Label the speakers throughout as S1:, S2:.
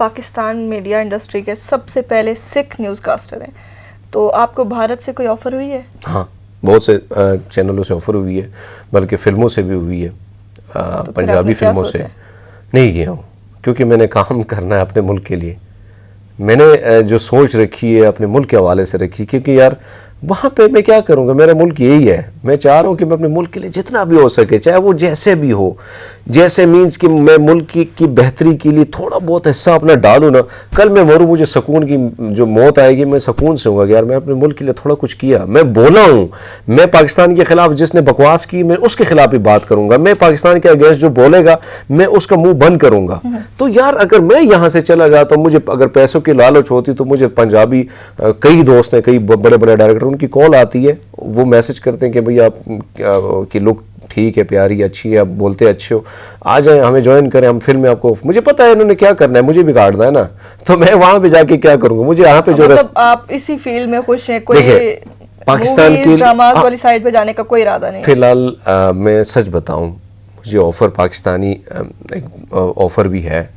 S1: Pakistan media industry के सबसे पहले सिख न्यूज़कास्टर हैं, तो आपको भारत से कोई ऑफ़र हुई है?
S2: हाँ, बहुत से चैनलों से ऑफ़र हुई है, बल्कि फ़िल्मों से भी हुई है।
S1: तो
S2: पंजाबी फ़िल्मों से नहीं गया हूँ, क्योंकि मैंने काम करना है अपने मुल्क के लिए। मैंने जो सोच रखी है अपने मुल्क के हवाले से रखी, क्योंकि यार वहाँ पे मैं क्या करूँगा, मेरा मुल्क यही है। मैं चाह रहा हूँ कि मैं अपने मुल्क के लिए जितना भी हो सके, चाहे वो जैसे भी हो, जैसे मीन्स कि मैं मुल्क की बेहतरी के लिए थोड़ा बहुत हिस्सा अपना डालूँ ना। कल मैं मरूँ, मुझे सुकून की जो मौत आएगी, मैं सुकून से होगा कि यार मैं अपने मुल्क के लिए थोड़ा कुछ किया। मैं बोला हूँ, मैं पाकिस्तान के ख़िलाफ़ जिसने बकवास की मैं उसके ख़िलाफ़ भी बात करूँगा। मैं पाकिस्तान के अगेंस्ट जो बोलेगा मैं उसका मुँह बंद करूँगा। तो यार अगर मैं यहाँ से चला जाता हूँ, मुझे अगर पैसों की लालच होती तो मुझे पंजाबी कई दोस्त हैं, कई बड़े बड़े डायरेक्टर, उनकी कॉल आती है, वो मैसेज करते हैं कि भैया आप की लुक ठीक है, प्यारी अच्छी है, आप बोलते अच्छे हो, आ जाए हमें ज्वाइन करें, हम फिल्म में आपको। मुझे पता है इन्होंने क्या करना है, मुझे बिगाड़ना है ना, तो मैं वहाँ पे जाके क्या करूँगा। मुझे यहाँ पे जो
S1: मतलब आप इसी फील्ड में खुश हैं, कोई
S2: पाकिस्तान की
S1: ड्रामास वाली साइड पे जाने का कोई इरादा नहीं?
S2: फिलहाल मैं सच बताऊँ, मुझे ऑफ़र पाकिस्तानी ऑफ़र भी है,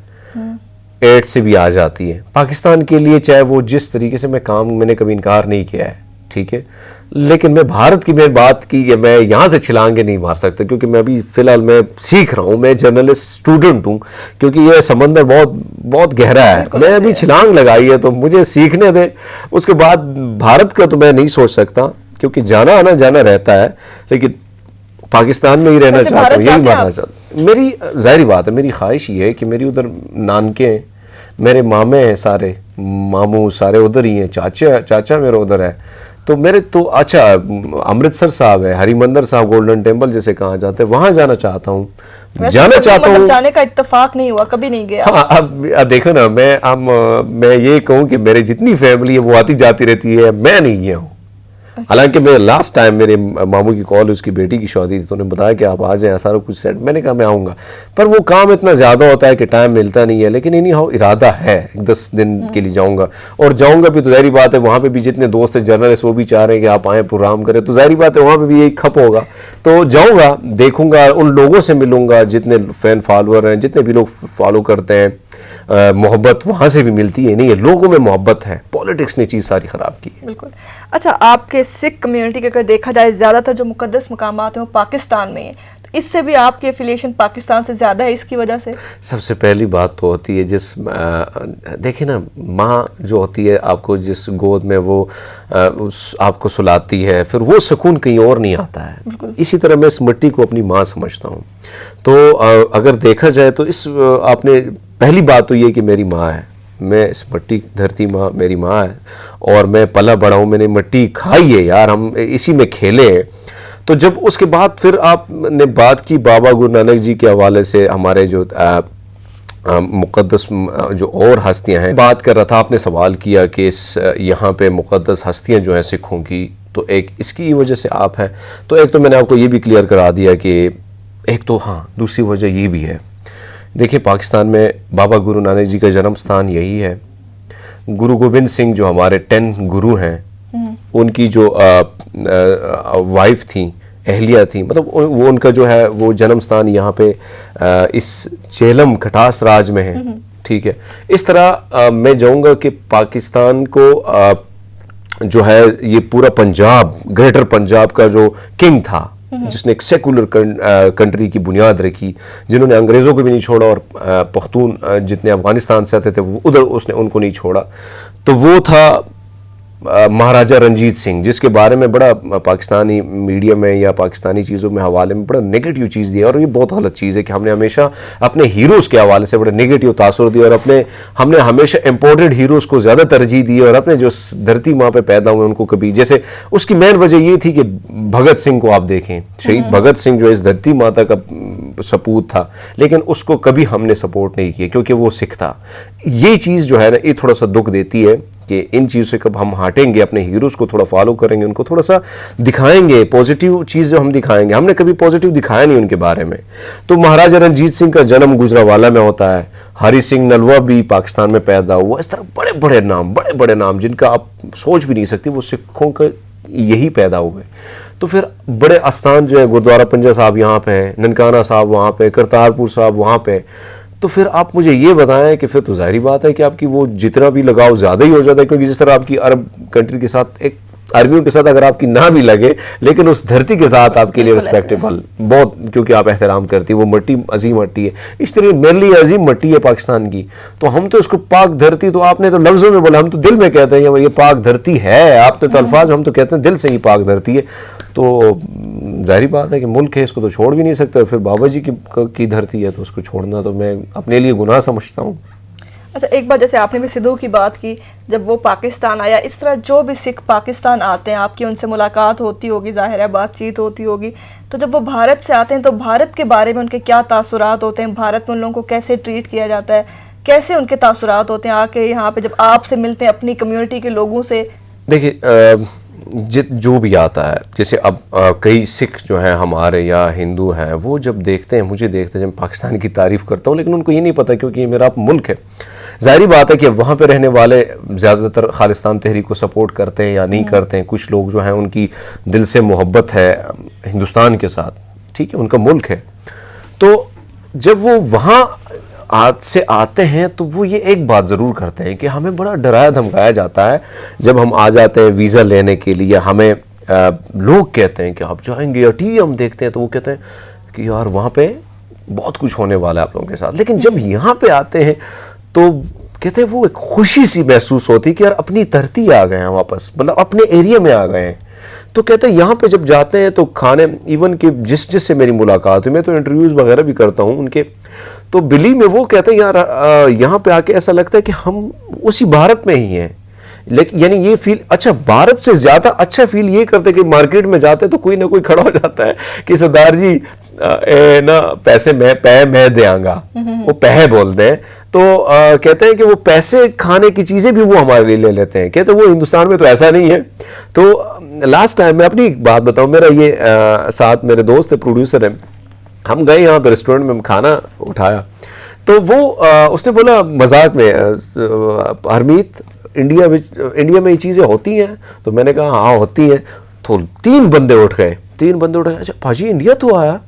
S2: एड से भी आ जाती है पाकिस्तान के लिए, चाहे वो जिस तरीके से मैं काम, मैंने कभी इनकार नहीं किया है, ठीक है। लेकिन मैं भारत की मैं बात की कि मैं यहाँ से छलांगे नहीं मार सकता, क्योंकि मैं अभी फ़िलहाल मैं सीख रहा हूँ, मैं जर्नलिस्ट स्टूडेंट हूँ, क्योंकि ये समंदर बहुत बहुत गहरा है। मैं अभी छलांग लगाई है तो मुझे सीखने दे, उसके बाद भारत का तो मैं नहीं सोच सकता, क्योंकि जाना आना जाना रहता है, लेकिन पाकिस्तान में ही रहना चाहता हूँ, यही मानना चाहता हूँ। मेरी ज़ाहिर बात है, मेरी ख्वाहिश ये है कि मेरी उधर नानके हैं, मेरे मामे हैं, सारे मामू सारे उधर ही हैं, चाचा मेरा उधर है, तो मेरे तो अच्छा अमृतसर साहब है, हरिमंदर साहब, गोल्डन टेम्पल जैसे कहा जाते हैं, वहाँ जाना चाहता हूँ, जाना चाहता हूँ।
S1: जाने का इत्तेफाक नहीं हुआ, कभी नहीं गया?
S2: हाँ, अब देखो ना, मैं ये कहूँ कि मेरी जितनी फैमिली है वो आती जाती रहती है, मैं नहीं गया हूँ। हालांकि मैं लास्ट टाइम मेरे मामू की कॉल, उसकी बेटी की शादी थी, तो उन्होंने बताया कि आप आ जाएं, सारा कुछ सेट। मैंने कहा मैं आऊँगा, पर वो काम इतना ज़्यादा होता है कि टाइम मिलता नहीं है। लेकिन इन्हीं हाँ इरादा है 10 दिन के लिए जाऊँगा, और जाऊँगा भी तो ज़ाहिर बात है वहाँ पे भी जितने दोस्त हैं जर्नलिस्ट वो भी चाह रहे हैं कि आप आएँ, प्रोग्राम करें, तो ज़ाहिर बात है वहाँ पर भी यही खप होगा। तो जाऊँगा, देखूँगा, उन लोगों से मिलूँगा जितने फ़ैन फॉलोअर हैं, जितने भी लोग फॉलो करते हैं। मोहब्बत वहाँ से भी मिलती है, नहीं है लोगों में मोहब्बत है, पॉलिटिक्स ने चीज़ सारी ख़राब की है।
S1: बिल्कुल। अच्छा, आपके सिख कम्युनिटी के अगर देखा जाए, ज़्यादातर जो मुकद्दस मकामात हैं वो पाकिस्तान में हैं, तो इससे भी आपकी एफिलिएशन पाकिस्तान से ज़्यादा है इसकी वजह से?
S2: सबसे पहली बात तो होती है देखिए ना, माँ जो होती है आपको जिस गोद में वो आपको सुलाती है, फिर वो सुकून कहीं और नहीं आता है। इसी तरह मैं इस मिट्टी को अपनी माँ समझता हूँ। तो अगर देखा जाए तो आपने पहली बात तो ये कि मेरी माँ है, मैं इस मिट्टी धरती माँ मेरी माँ है, और मैं पला बड़ा हूँ, मैंने मिट्टी खाई है यार, हम इसी में खेले हैं। तो जब उसके बाद फिर आपने बात की बाबा गुरु नानक जी के हवाले से, हमारे जो मुक़द्दस जो और हस्तियां हैं, बात कर रहा था, आपने सवाल किया कि यहाँ पे मुक़द्दस हस्तियां जो हैं सिखों की, तो एक इसकी वजह से आप हैं। तो एक तो मैंने आपको ये भी क्लियर करा दिया कि एक तो हाँ, दूसरी वजह ये भी है, देखिए पाकिस्तान में बाबा गुरु नानक जी का जन्म स्थान यही है। गुरु गोबिंद सिंह जो हमारे 10 गुरु हैं, उनकी जो वाइफ थी, अहलिया थी, मतलब वो उनका जो है वो जन्म स्थान यहाँ पे इस झेलम खटास राज में है, ठीक है। इस तरह मैं जाऊँगा कि पाकिस्तान को जो है ये पूरा पंजाब, ग्रेटर पंजाब का जो किंग था, जिसने एक सेकुलर कंट्री की बुनियाद रखी, जिन्होंने अंग्रेज़ों को भी नहीं छोड़ा, और पख्तून जितने अफ़गानिस्तान से आते थे वो उधर उसने उनको नहीं छोड़ा, तो वो था महाराजा रंजीत सिंह, जिसके बारे में बड़ा पाकिस्तानी मीडिया में या पाकिस्तानी चीज़ों में हवाले में बड़ा नेगेटिव चीज़ दी है। और ये बहुत गलत चीज़ है कि हमने हमेशा अपने हीरोज़ के हवाले से बड़े नेगेटिव तासुर दिए, और हमने हमेशा इम्पोर्टेड हीरोज़ को ज़्यादा तरजीह दी, और अपने जो धरती माँ पे पैदा हुए उनको कभी, जैसे उसकी मेन वजह ये थी कि भगत सिंह को आप देखें, शहीद भगत सिंह जो इस धरती माता का सपूत था, लेकिन उसको कभी हमने सपोर्ट नहीं किया क्योंकि वो सिख था। ये चीज़ जो है ना, ये थोड़ा सा दुख देती है कि इन चीज़ों से कब हम हटेंगे, अपने हीरोज़ को थोड़ा फॉलो करेंगे, उनको थोड़ा सा दिखाएंगे, पॉजिटिव चीज़ जो हम दिखाएंगे, हमने कभी पॉजिटिव दिखाया नहीं उनके बारे में। तो महाराजा रंजीत सिंह का जन्म गुजरावाला में होता है, हरि सिंह नलवा भी पाकिस्तान में पैदा हुआ। इस तरह बड़े बड़े नाम जिनका आप सोच भी नहीं सकते, वो सिखों का यही पैदा हुए। तो फिर बड़े आस्थान जो है, गुरुद्वारा पंजा साहब यहाँ पे है, ननकाना साहब वहाँ पे, करतारपुर साहब वहाँ पे, तो फिर आप मुझे ये बताएं कि फिर तो जाहिर बात है कि आपकी वो जितना भी लगाव ज़्यादा ही हो जाता है, क्योंकि जिस तरह आपकी अरब कंट्री के साथ, एक अरबियों के साथ अगर आपकी ना भी लगे, लेकिन उस धरती के साथ आपके लिए रिस्पेक्टेबल बहुत, क्योंकि आप एहतराम करती है, वो मिट्टी अजीम मिट्टी है। इस तरह मेरे लिए अजीम मिट्टी है पाकिस्तान की, तो हम तो इसको पाक धरती, तो आपने तो लफ्ज़ों में बोला, हम तो दिल में कहते हैं ये पाक धरती है, आपने तो अल्फाज, हम तो कहते हैं दिल से ही पाक धरती है। तो जाहिर बात है कि मुल्क है, इसको तो छोड़ भी नहीं सकते, फिर बाबा जी की धरती है तो उसको छोड़ना तो मैं अपने लिए गुनाह समझता हूँ।
S1: अच्छा, एक बार जैसे आपने भी सिद्धू की बात की, जब वो पाकिस्तान आया, इस तरह जो भी सिख पाकिस्तान आते हैं, आपकी उनसे मुलाकात होती होगी, जाहिर है बातचीत होती होगी, तो जब वो भारत से आते हैं तो भारत के बारे में उनके क्या तासुरात होते हैं, भारत में उन लोगों को कैसे ट्रीट किया जाता है, कैसे उनके तासुरात होते हैं आके यहाँ पे जब आपसे मिलते हैं अपनी कम्युनिटी के लोगों से?
S2: देखिए, जो भी आता है, जैसे अब कई सिख जो हैं हमारे या हिंदू हैं, वो जब देखते हैं, मुझे देखते हैं जब पाकिस्तान की तारीफ़ करता हूँ, लेकिन उनको ये नहीं पता क्योंकि ये मेरा मुल्क है। ज़ाहिर बात है कि वहाँ पे रहने वाले ज़्यादातर खालिस्तान तहरीक को सपोर्ट करते हैं या नहीं करते हैं। कुछ लोग जो हैं उनकी दिल से मोहब्बत है हिंदुस्तान के साथ, ठीक है, उनका मुल्क है। तो जब वो वहाँ आज से आते हैं तो वो ये एक बात ज़रूर करते हैं कि हमें बड़ा डराया धमकाया जाता है जब हम आ जाते हैं वीज़ा लेने के लिए। हमें लोग कहते हैं कि आप जाएंगे, या टीवी हम देखते हैं तो वो कहते हैं कि यार वहाँ पे बहुत कुछ होने वाला है आप लोगों के साथ। लेकिन जब यहाँ पे आते हैं तो कहते हैं वो एक खुशी सी महसूस होती है कि यार अपनी धरती आ गए हैं वापस, मतलब अपने एरिया में आ गए हैं। तो कहते हैं यहाँ पे जब जाते हैं तो खाने, इवन कि जिससे मेरी मुलाकात हुई, मैं तो इंटरव्यूज़ वगैरह भी करता हूँ उनके, तो बिली में वो कहते हैं यार यहाँ पे आके ऐसा लगता है कि हम उसी भारत में ही हैं। लेकिन यानी ये फील, अच्छा भारत से ज़्यादा अच्छा फील ये करते कि मार्केट में जाते तो कोई ना कोई खड़ा हो जाता है कि सरदार जी ना पैसे मैं देंगा, वो पैसे बोलते हैं। तो कहते हैं कि वो पैसे खाने की चीज़ें भी वो हमारे लिए ले लेते हैं। कहते हैं वो हिंदुस्तान में तो ऐसा नहीं है। तो लास्ट टाइम मैं अपनी एक बात बताऊँ, मेरा ये साथ मेरे दोस्त है, प्रोड्यूसर है, हम गए यहाँ पे रेस्टोरेंट में, खाना उठाया तो वो उसने बोला मजाक में, हरमीत इंडिया में ये चीज़ें होती हैं? तो मैंने कहा हाँ होती हैं। तो तीन बंदे उठ गए। अच्छा भाजी इंडिया तो आया?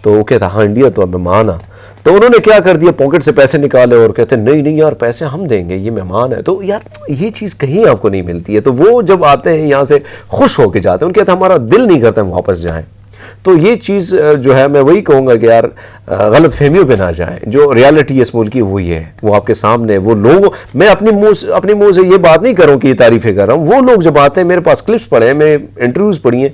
S2: तो वो कहता हाँ इंडिया तो मेहमान आ। तो उन्होंने क्या कर दिया, पॉकेट से पैसे निकाले और कहते नहीं यार पैसे हम देंगे, ये मेहमान है। तो यार ये चीज़ कहीं आपको नहीं मिलती है। तो वो जब आते हैं यहाँ से खुश होके जाते हैं, उनके कहते हमारा दिल नहीं करता हम वापस जाएं। तो ये चीज़ जो है मैं वही कहूँगा कि यार गलत फहमियों पे ना जाएं। जो रियलिटी इस मुल्क की वही है, वो आपके सामने। वो लोग, मैं अपने मुंह से ये बात नहीं करूँ कि ये तारीफ़ें कर रहा हूँ। वो लोग जब आते हैं, मेरे पास क्लिप्स पढ़े हैं, मैं इंटरव्यूज़ पढ़ी हैं,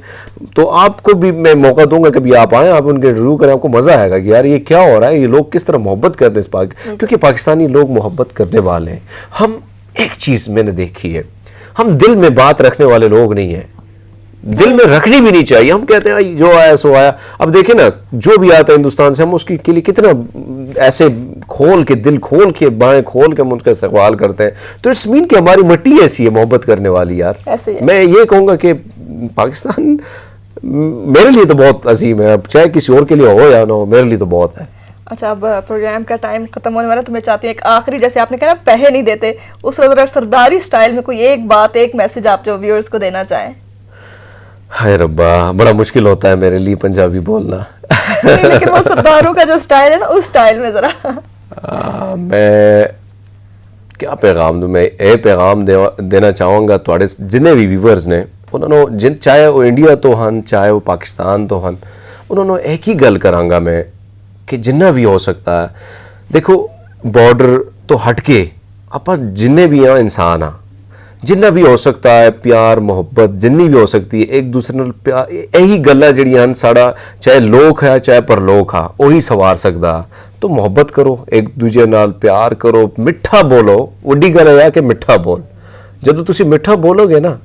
S2: तो आपको भी मैं मौका दूंगा कभी आप आएँ, आप उनके इंटरव्यू करें, आपको मज़ा आएगा कि यार ये क्या हो रहा है, ये लोग किस तरह मोहब्बत करते हैं इस क्योंकि पाकिस्तानी लोग मोहब्बत करने वाले हैं। हम एक चीज़ मैंने देखी है, हम दिल में बात रखने वाले लोग नहीं हैं, दिल में रखनी भी नहीं चाहिए। हम कहते हैं जो आया सो आया। अब देखें ना, जो भी आता है हिंदुस्तान से, हम उसके के लिए कितना ऐसे खोल के, दिल खोल के, बाएं खोल के हम उनका इस्तकबाल करते हैं। तो इट्स मीन कि हमारी मिट्टी ऐसी है मोहब्बत करने वाली। यार मैं ये कहूँगा कि पाकिस्तान मेरे लिए तो बहुत अजीम है, अब चाहे किसी और के लिए हो या ना हो, मेरे लिए तो बहुत है।
S1: अच्छा, अब प्रोग्राम का टाइम खत्म होने वाला, तो मैं चाहती हूँ एक आखिरी, जैसे आपने कहा ना पैसे नहीं देते, उस वजह सरदारी स्टाइल में कोई एक बात, एक मैसेज आप जो व्यूअर्स को देना चाहें।
S2: हाय रब्बा, बड़ा मुश्किल होता है मेरे लिए पंजाबी बोलना।
S1: लेकिन वो सरदारों का जो स्टाइल है ना, उस स्टाइल में जरा
S2: मैं क्या पैगाम दूं? मैं ये पैगाम देना चाहूँगा थोड़े जिन्हें भी व्यूवर्स ने, उन्होंने चाहे वो इंडिया तो हन, चाहे वो पाकिस्तान तो हन, उन्होंने एक ही गल करांगा मैं कि जिन्ना भी हो सकता है, देखो बॉर्डर तो हटके आप जिन्ने भी यहाँ इंसान आ, जिन्ना भी हो सकता है प्यार मोहब्बत जिन्नी भी हो सकती है, एक दूसरे नाल प्यार, यही गल्लां जिहड़ियां हन साड़ा, चाहे लोक है चाहे परलोक है, वही सवार सकदा। तो मोहब्बत करो, एक दूजे नाल प्यार करो, मिठा बोलो। वड्डी गल है कि मिठा बोल, जदों तुसीं मिठा बोलोगे ना,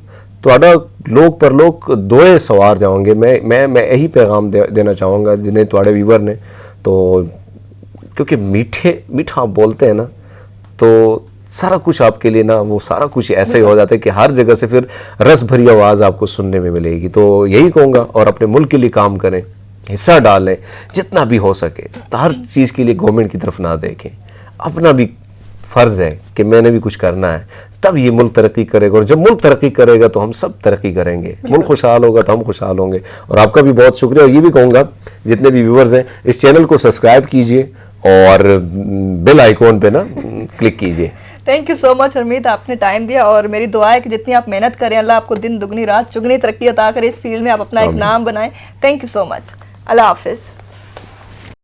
S2: तुहाडा लोक परलोक दोए सवार जाओगे। मैं यही पैगाम देना चाहूँगा जिन्हें तुहाडे व्यूवर ने, तो क्योंकि मीठा बोलते हैं ना, तो सारा कुछ आपके लिए ना, वो सारा कुछ ऐसे ही हो जाता है कि हर जगह से फिर रस भरी आवाज़ आपको सुनने में मिलेगी। तो यही कहूँगा, और अपने मुल्क के लिए काम करें, हिस्सा डालें जितना भी हो सके। हर चीज़ के लिए गवर्नमेंट की तरफ ना देखें, अपना भी फ़र्ज़ है कि मैंने भी कुछ करना है, तब ये मुल्क तरक्की करेगा। और जब मुल्क तरक्की करेगा तो हम सब तरक्की करेंगे, मुल्क खुशहाल होगा तो हम खुशहाल होंगे। और आपका भी बहुत शुक्रिया। और ये भी कहूँगा जितने भी व्यूवर्स हैं, इस चैनल को सब्सक्राइब कीजिए और बेल आइकॉन पे ना क्लिक कीजिए।
S1: Thank you so much Harmeet, आपने टाइम दिया, और मेरी दुआ है कि जितनी आप मेहनत करें अल्लाह आपको दिन दुगनी रात चुगनी तरक्की अता करे, इस फील्ड में आप अपना एक नाम बनाएं। थैंक यू सो मच, अल्लाह हाफिज़।